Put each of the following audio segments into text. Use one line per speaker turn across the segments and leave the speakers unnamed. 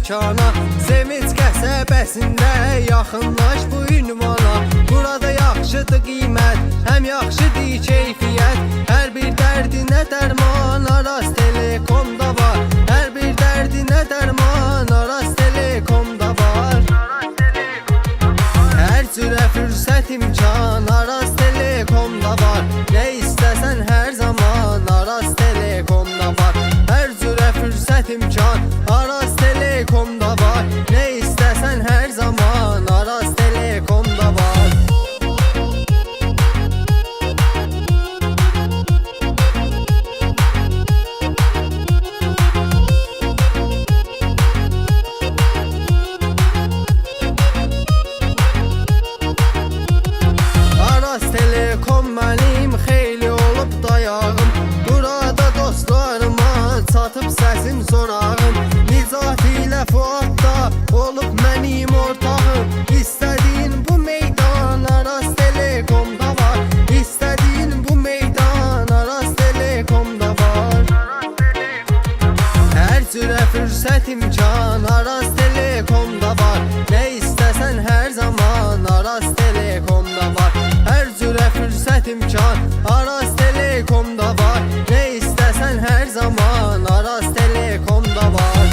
məkana, Sevinç qəsəbəsində yaxınlaş bu ünvana. Burada yaxşıdır qiymət, həm yaxşıdır keyfiyyət, hər bir dərdinə dərman Aras Telekomda var. Hər bir dərdinə dərman Aras Telekomda var. Hər cürə fürsət imkan Aras Telekomda var. Nə istəsən hər zaman Aras Telekomda var. Hər cürə fürsət imkan Aras Telekomda var. Nə istəsən hər zaman Aras Telekomda var. Aras Telekom mənim xeyli olub dayağım. Burada dostlarıma çatıb səsim sorağım. Nicat ilə Fuadda olub mənim ortağım. İstədiyin bu meydan Aras Telekomda var. İstədiyin bu meydan Aras Telekomda var. Hər cürə fürsət imkan Aras Telekomda var. Nə istəsən hər zaman Aras Telekomda var. Hər cürə fürsət imkan Aras Telekomda var. Nə istəsən hər zaman Aras Telekomda var.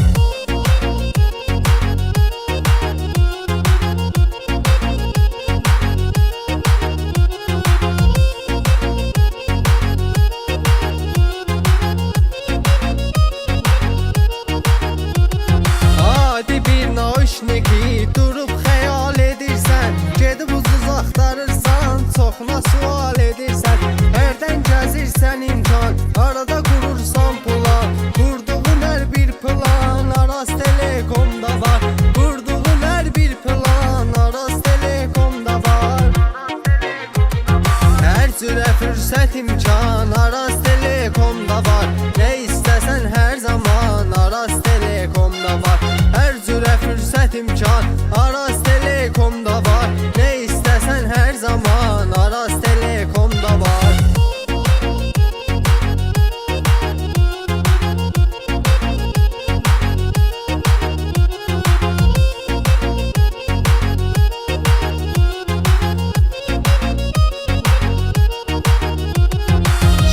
Adi bir nauşniki durub xəyal edirsən, gedib ucuz axtarırsan, çoxuna sual edirsən. Hərdən gəzirsən imkan, arada qurursan plan, qurduğun hər bir plan Aras Telekomda var. Qurduğun hər bir plan Aras Telekomda var. Hər cürə fürsət imkan Aras Telekomda var. Nə istəsən hər zaman Aras Telekomda var. Hər cürə fürsət imkan Aras Telekomda var. Nə istəsən hər zaman Aras Telekomda var.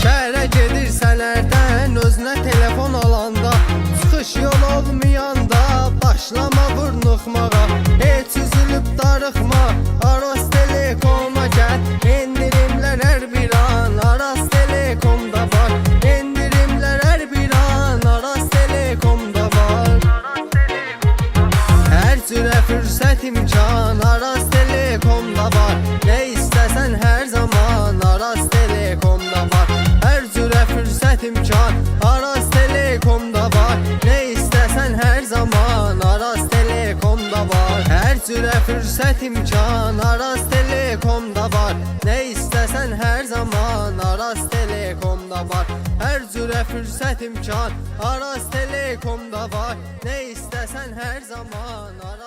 Şəhərə gedirsən hərdən özünə telefon alanda, çıxış yol olmayanda başlama vurnuxmağa. Heç üzülüb darıxma, Aras Telekoma gəl. Endirimlər hər bir an Aras Telekomda var. Endirimlər hər bir an Aras Telekomda var. Hər cürə fürsət imkan Aras Telekomda var. Nə istəsən hər zaman Aras Telekomda var. Hər cürə fürsət imkan Aras Telekomda var. Nə istəsən hər zaman Aras Telekomda var. Hər cürə fürsət imkan Aras Telekomda var. Nə istəsən hər zaman Aras Telekomda var. Hər cürə fürsət imkan Aras Telekomda var. Nə istəsən hər zaman Aras